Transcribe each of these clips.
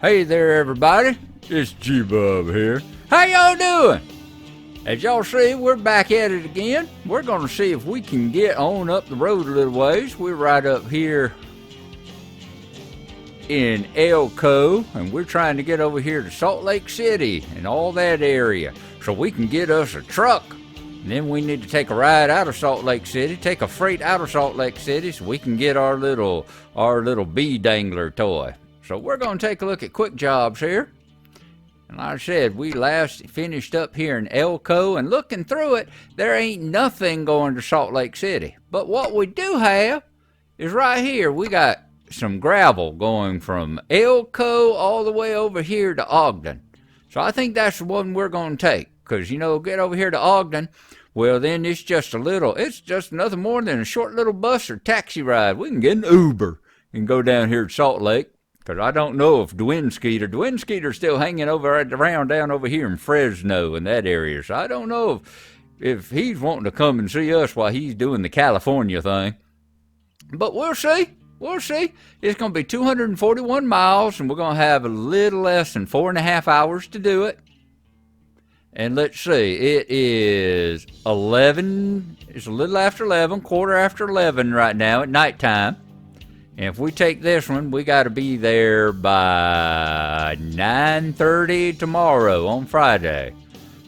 Hey there, everybody. It's G-Bob here. How y'all doing? As y'all see, we're back at it again. We're going to see if we can get on up the road a little ways. We're right up here in Elko, and we're trying to get over here to Salt Lake City and all that area so we can get us a truck. And then we need to take a ride out of Salt Lake City, take a freight out of Salt Lake City so we can get our little bee dangler toy. So we're going to take a look at quick jobs here. And like I said, we last finished up here in Elko, and looking through it, there ain't nothing going to Salt Lake City. But what we do have is right here, we got some gravel going from Elko all the way over here to Ogden. So I think that's the one we're going to take. Because, you know, get over here to Ogden, well, then it's just nothing more than a short little bus or taxi ride. We can get an Uber and go down here to Salt Lake. Because I don't know if Dwin Skeeter's still hanging around down over here in Fresno and that area. So I don't know if he's wanting to come and see us while he's doing the California thing. But we'll see. We'll see. It's going to be 241 miles, and we're going to have a little less than 4.5 hours to do it. And let's see, it is 11, it's a little after 11, quarter after 11 right now at nighttime. And if we take this one, we got to be there by 9:30 tomorrow on Friday.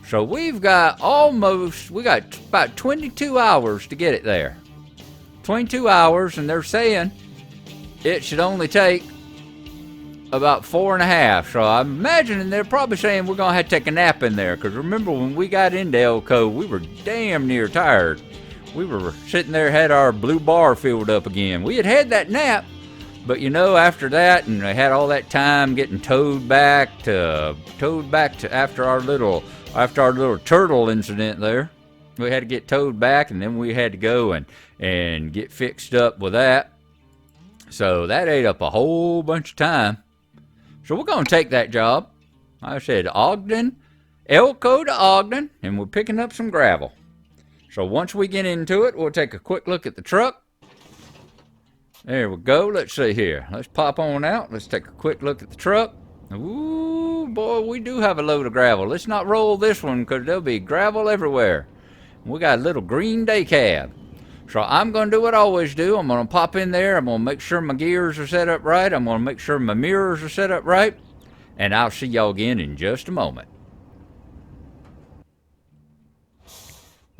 So we got about 22 hours to get it there. 22 hours, and they're saying it should only take about 4.5. So I'm imagining they're probably saying we're going to have to take a nap in there. Because remember, when we got into Elko, we were damn near tired. We were sitting there, had our blue bar filled up again. We had that nap, but you know, after that, and they had all that time getting towed back to after our little turtle incident there. We had to get towed back, and then we had to go and get fixed up with that. So that ate up a whole bunch of time. So we're going to take that job. Like I said, Elko to Ogden, and we're picking up some gravel. So once we get into it, we'll take a quick look at the truck. There we go. Let's see here. Let's pop on out. Let's take a quick look at the truck. Ooh, boy, we do have a load of gravel. Let's not roll this one because there'll be gravel everywhere. We got a little green day cab. So I'm going to do what I always do. I'm going to pop in there. I'm going to make sure my gears are set up right. I'm going to make sure my mirrors are set up right. And I'll see y'all again in just a moment.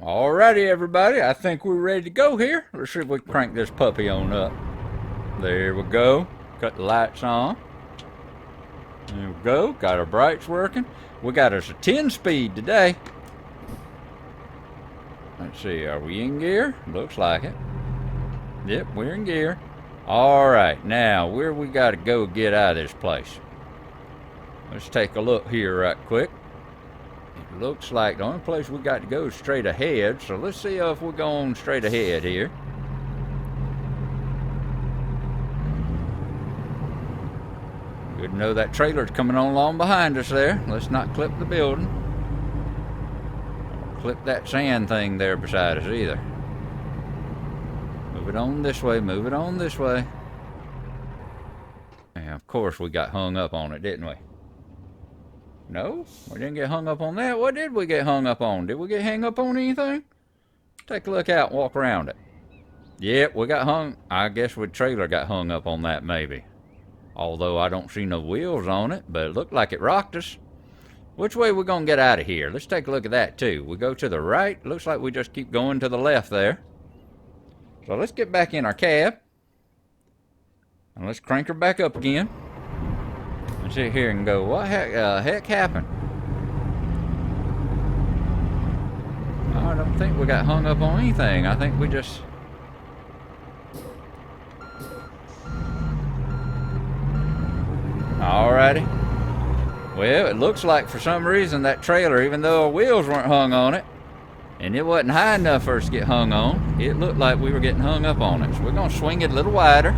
Alrighty, everybody, I think we're ready to go here. Let's see if we can crank this puppy on up. There we go. Cut the lights on. There we go. Got our brights working. We got us a 10-speed today. Let's see, are we in gear? Looks like it. Yep, we're in gear. Alright, now, where we got to go get out of this place? Let's take a look here right quick. It looks like the only place we got to go is straight ahead, so let's see if we're going straight ahead here. Good to know that trailer's coming on along behind us there. Let's not clip the building. Or clip that sand thing there beside us either. Move it on this way, move it on this way. And of course we got hung up on it, didn't we? No, we didn't get hung up on that. What did we get hung up on? Did we get hung up on anything? Take a look out and walk around it. Yep, we got hung. I guess the trailer got hung up on that maybe. Although I don't see no wheels on it, but it looked like it rocked us. Which way we gonna get out of here? Let's take a look at that too. We go to the right. Looks like we just keep going to the left there. So let's get back in our cab. And let's crank her back up again. Let's sit here and go, what heck happened? I don't think we got hung up on anything. I think we just... Alrighty. Well, it looks like for some reason that trailer, even though our wheels weren't hung on it, and it wasn't high enough for us to get hung on, it looked like we were getting hung up on it. So we're going to swing it a little wider.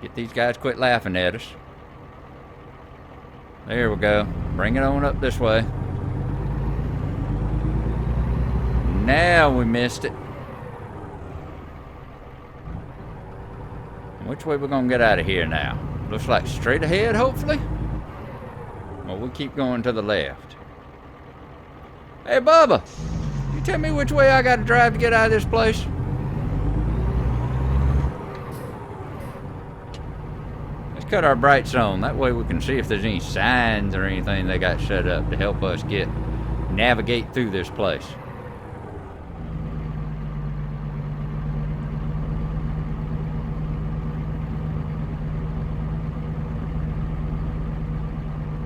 Get these guys quit laughing at us. There we go. Bring it on up this way. Now we missed it. Which way we gonna get out of here now? Looks like straight ahead, hopefully? Well, we keep going to the left. Hey, Bubba! You tell me which way I gotta drive to get out of this place? Let's cut our brights on. That way we can see if there's any signs or anything they got set up to help us navigate through this place.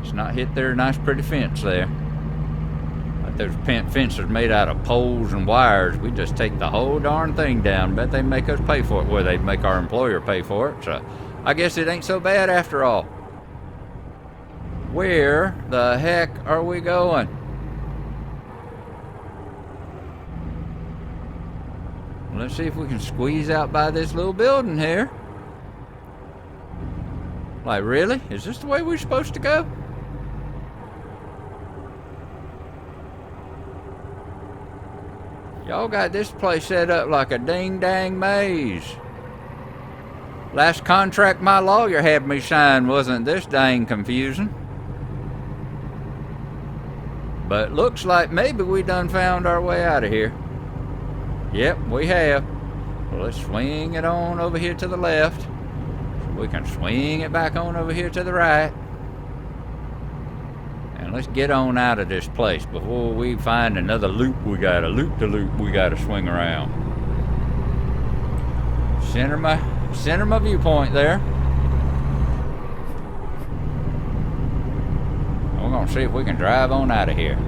It's not hit their nice pretty fence there. Like those fences made out of poles and wires. We just take the whole darn thing down. Bet they make us pay for it. Well, they make our employer pay for it. So I guess it ain't so bad after all. Where the heck are we going? Let's see if we can squeeze out by this little building here. Like, really? Is this the way we're supposed to go? Y'all got this place set up like a ding-dang maze. Last contract my lawyer had me sign wasn't this dang confusing. But looks like maybe we done found our way out of here. Yep, we have. Well, let's swing it on over here to the left. So we can swing it back on over here to the right. And let's get on out of this place before we find another loop we gotta swing around. Center my viewpoint there. We're gonna see if we can drive on out of here.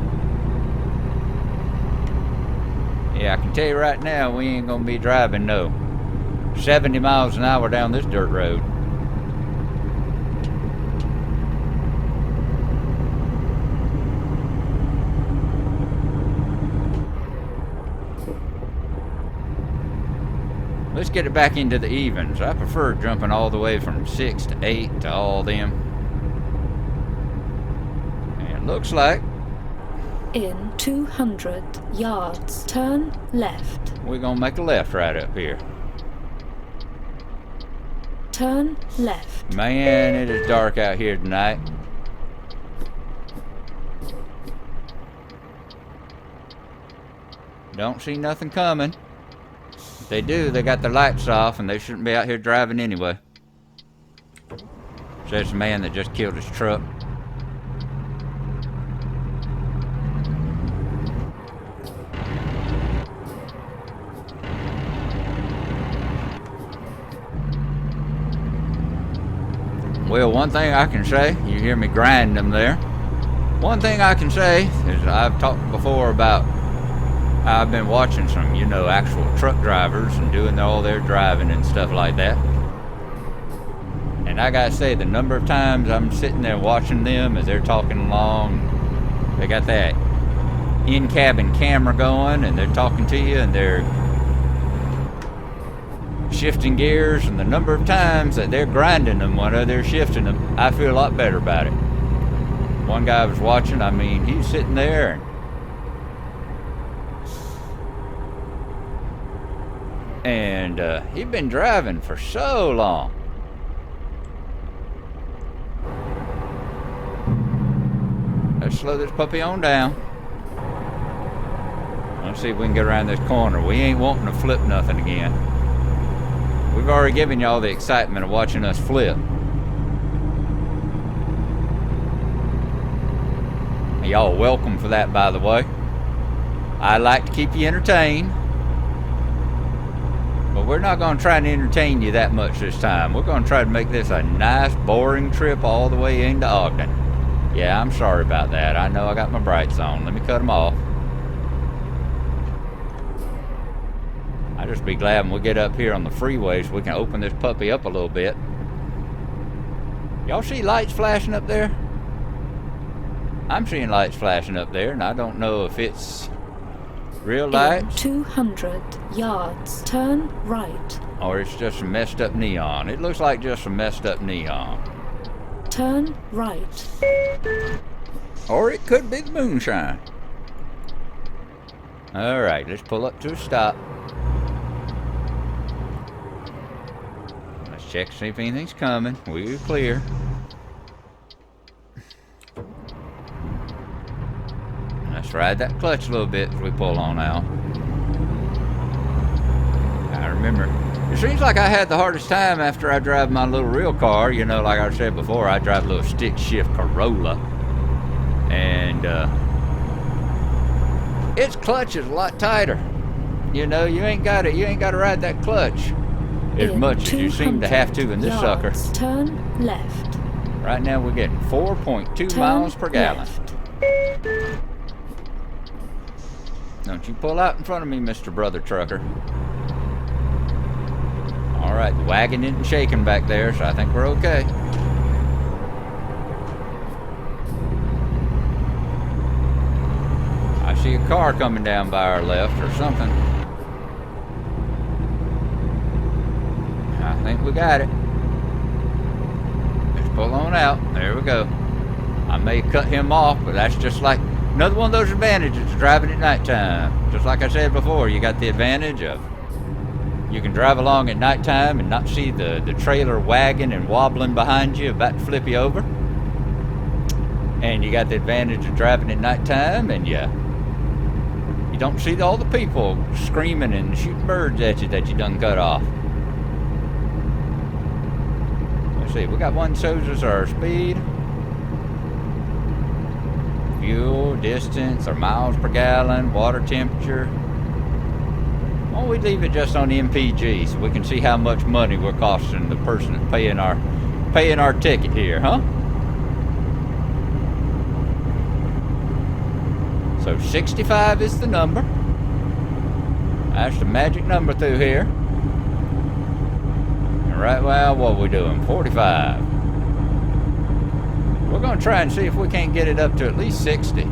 Yeah, I can tell you right now, we ain't gonna be driving no 70 miles an hour down this dirt road. Let's get it back into the evens. I prefer jumping all the way from 6 to 8 to all them. And it looks like in 200 yards, turn left. We're gonna make a left right up here. Turn left. Man, it is dark out here tonight. Don't see nothing coming. If they do, they got their lights off and they shouldn't be out here driving anyway. Says the man that just killed his truck. Well, one thing I can say, you hear me grinding them there. One thing I can say is I've talked before about how I've been watching some, actual truck drivers and doing all their driving and stuff like that. And I gotta say, the number of times I'm sitting there watching them as they're talking along, they got that in-cabin camera going and they're talking to you and they're shifting gears, and the number of times that they're grinding them when they're shifting them, I feel a lot better about it. One guy I was watching, he's sitting there and he'd been driving for so long. Let's slow this puppy on down. Let's see if we can get around this corner. We ain't wanting to flip nothing again. We've already given y'all the excitement of watching us flip. Y'all welcome for that, by the way. I like to keep you entertained. But we're not going to try and entertain you that much this time. We're going to try to make this a nice, boring trip all the way into Ogden. Yeah, I'm sorry about that. I know I got my brights on. Let me cut them off. I'll just be glad when we get up here on the freeway so we can open this puppy up a little bit. Y'all see lights flashing up there? I'm seeing lights flashing up there, and I don't know if it's real lights. In 200 yards, turn right. Or it's just some messed up neon. It looks like just some messed up neon. Turn right. Or it could be the moonshine. Alright, let's pull up to a stop. check to see if anything's coming. We're clear. Let's ride that clutch a little bit as we pull on out. I remember, it seems like I had the hardest time after I drive my little real car. You know, like I said before, I drive a little stick shift Corolla. And its clutch is a lot tighter. You know, you ain't got to ride that clutch as much as you seem to have to in this sucker. Turn left. Right now we're getting 4.2 miles per gallon. Left. Don't you pull out in front of me, Mr. Brother Trucker. All right, the wagon isn't shaking back there, so I think we're okay. I see a car coming down by our left or something. I think we got it. Let's pull on out. There we go. I may cut him off, but that's just like another one of those advantages of driving at nighttime. Just like I said before, you got the advantage of you can drive along at nighttime and not see the trailer wagging and wobbling behind you, about to flip you over. And you got the advantage of driving at nighttime, and you don't see all the people screaming and shooting birds at you that you done cut off. Let's see, we got one shows us our speed. Fuel, distance, our miles per gallon, water temperature. Why don't we leave it just on MPG so we can see how much money we're costing the person that's paying our ticket here, huh? So 65 is the number. That's the magic number through here. And right, well, what are we doing? 45. We're going to try and see if we can't get it up to at least 60.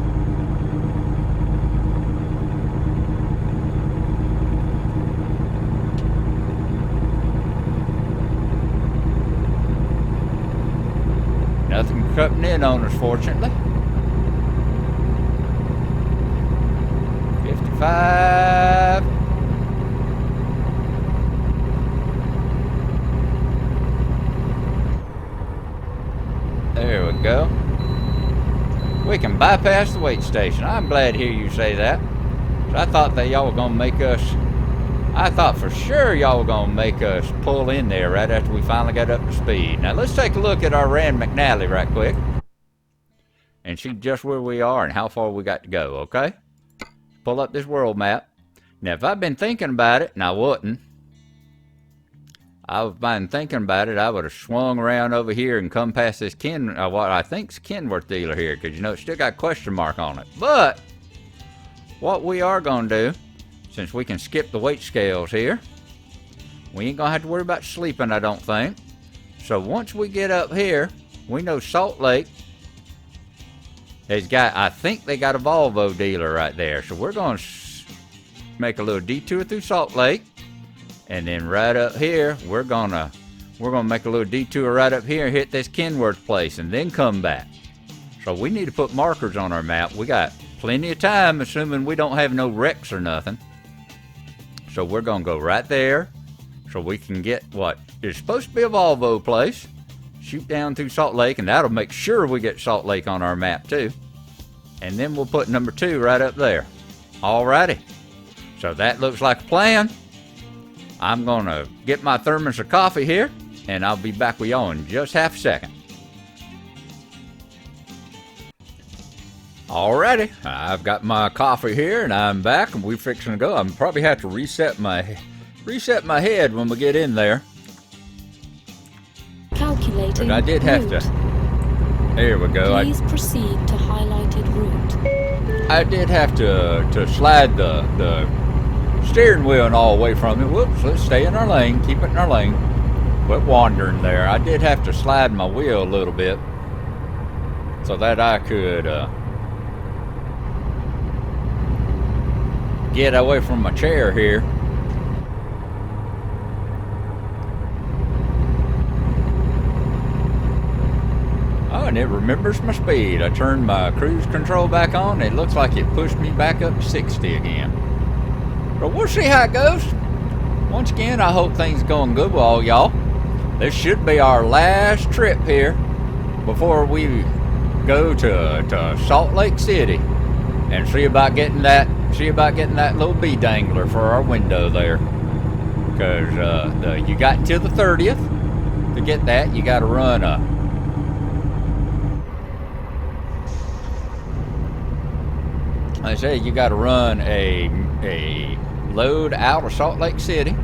Nothing cutting in on us, fortunately. 55. There we go. We can bypass the wait station. I'm glad to hear you say that. I thought that y'all were going to make us... I thought for sure y'all were going to make us pull in there right after we finally got up to speed. Now let's take a look at our Rand McNally right quick. And see just where we are and how far we got to go, okay? Pull up this world map. Now if I've been thinking about it, and I wouldn't, I've been thinking about it, I would have swung around over here and come past this what I think's Kenworth dealer here, because you know it's still got a question mark on it. But what we are going to do, since we can skip the weight scales here, we ain't gonna have to worry about sleeping, I don't think. So once we get up here, we know Salt Lake has got, I think they got a Volvo dealer right there. So we're gonna make a little detour through Salt Lake. And then right up here, we're gonna make a little detour right up here and hit this Kenworth place and then come back. So we need to put markers on our map. We got plenty of time, assuming we don't have no wrecks or nothing. So we're gonna go right there so we can get what is supposed to be a Volvo place. Shoot down through Salt Lake, and that'll make sure we get Salt Lake on our map too. And then we'll put number 2 right up there. Alrighty. So that looks like a plan. I'm gonna get my thermos of coffee here, and I'll be back with y'all in just half a second. Alrighty, I've got my coffee here, and I'm back, and we're fixing to go. I'm probably have to reset my head when we get in there. Calculating But I did have route. to. There we go. Please proceed to highlighted route. I did have to slide the steering wheel and all away from it. Whoops, let's stay in our lane, keep it in our lane. Quit wandering there. I did have to slide my wheel a little bit so that I could get away from my chair here. Oh, and it remembers my speed. I turned my cruise control back on. It looks like it pushed me back up to 60 again. But we'll see how it goes. Once again, I hope things are going good with all y'all. This should be our last trip here before we go to Salt Lake City and see about getting that little bee dangler for our window there. Because you got until the 30th to get that. You got to run I say you got to run a load out of Salt Lake City.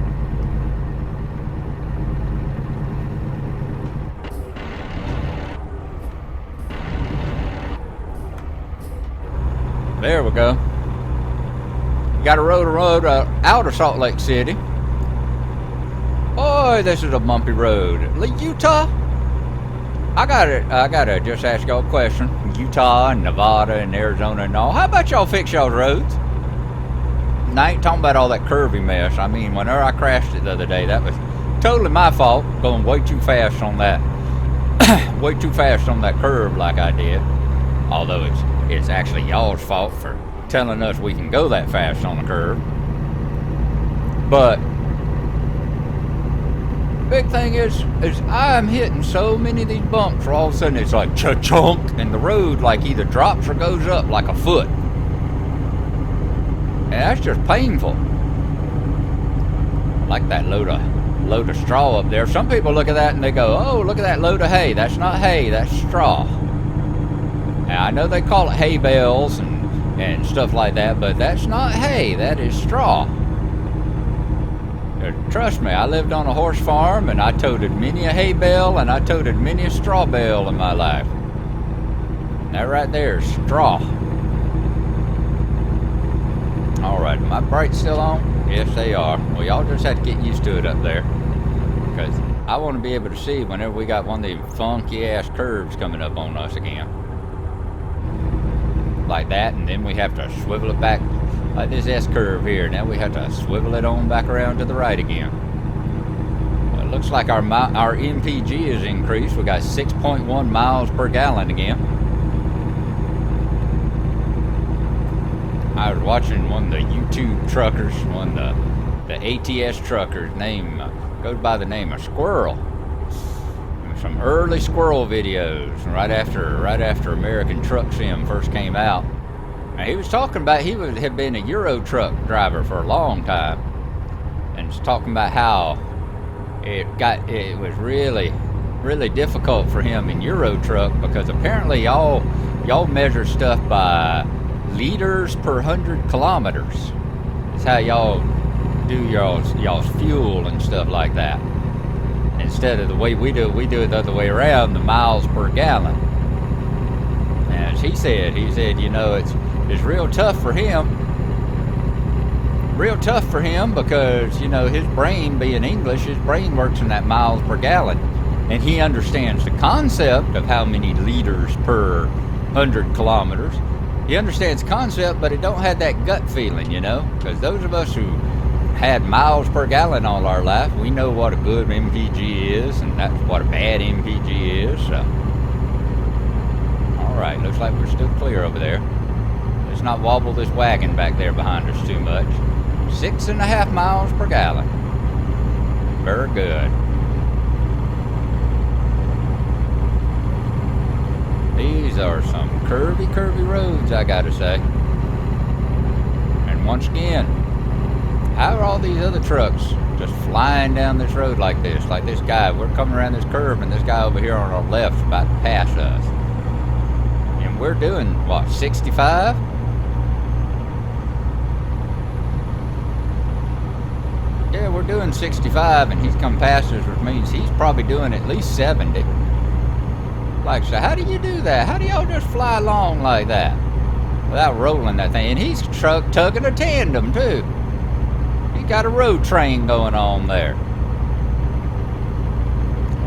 There we go. You got to road out of Salt Lake City. Boy, this is a bumpy road. Utah? I gotta just ask y'all a question. Utah and Nevada and Arizona and all. How about y'all fix y'all's roads? And I ain't talking about all that curvy mess. I mean, whenever I crashed it the other day, that was totally my fault. Going way too fast on that. Way too fast on that curve like I did. Although it's actually y'all's fault for telling us we can go that fast on the curve. But big thing is I'm hitting so many of these bumps where all of a sudden it's like cha-chunk and the road like either drops or goes up like a foot. And that's just painful. I like that load of straw up there. Some people look at that and they go, oh, look at that load of hay. That's not hay, that's straw. Now, I know they call it hay bales and stuff like that, but that's not hay, that is straw. Trust me, I lived on a horse farm and I toted many a hay bale and I toted many a straw bale in my life. That right there is straw. Alright, my brakes still on? Yes, they are. Well, y'all just have to get used to it up there. Because I want to be able to see whenever we got one of these funky ass curves coming up on us again. Like that, and then we have to swivel it back like this S curve here. Now we have to swivel it on back around to the right again. Well, it looks like our MPG has increased. We got 6.1 miles per gallon again. I was watching one of the YouTube truckers, one of the ATS truckers, goes by the name of Squirrel. Some early squirrel videos right after American Truck Sim first came out. Now, he was talking about had been a Euro truck driver for a long time, and was talking about how it was really difficult for him in Euro truck because apparently y'all measure stuff by liters per 100 kilometers. It's how y'all do y'all's fuel and stuff like that. Instead of the way we do it the other way around, the miles per gallon. As he said, you know, it's real tough for him. Real tough for him because, you know, his brain being English, his brain works in that miles per gallon. And he understands the concept of how many liters per 100 kilometers. He understands the concept, but it don't have that gut feeling, you know? Because those of us who had miles per gallon all our life, we know what a good MPG is, and that's what a bad MPG is. So, all right, looks like we're still clear over there. Let's not wobble this wagon back there behind us too much. 6.5 miles per gallon. Very good. These are some curvy roads, I gotta say. And once again, how are all these other trucks just flying down this road like this? Like this guy, we're coming around this curve and this guy over here on our left's about to pass us. And we're doing, what, 65? Yeah, we're doing 65 and he's come past us, which means he's probably doing at least 70. Like, so how do you do that? How do y'all just fly along like that without rolling that thing? And he's tugging a tandem too. He got a road train going on there.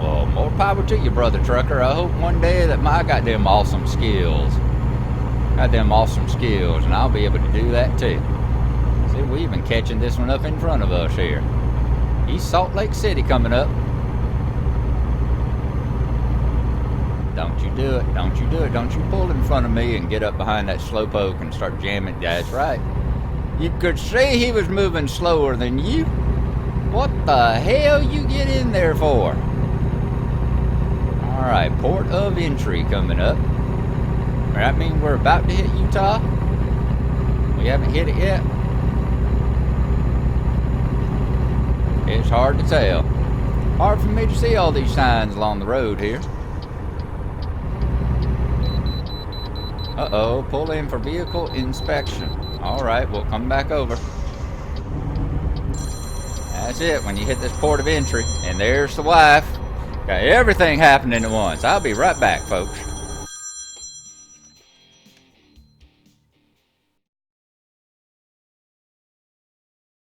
Well, more power to you, brother trucker. I hope one day that I got them awesome skills. And I'll be able to do that too. See, we even catching this one up in front of us here. East Salt Lake City coming up. Don't you do it. Don't you do it. Don't you pull in front of me and get up behind that slowpoke and start jamming. That's right. You could see he was moving slower than you. What the hell you get in there for? Alright, port of entry coming up. That means we're about to hit Utah. We haven't hit it yet. It's hard to tell. Hard for me to see all these signs along the road here. Uh-oh, pull in for vehicle inspection. Alright, we'll come back over. That's it, when you hit this port of entry. And there's the wife. Got everything happening at once. I'll be right back, folks.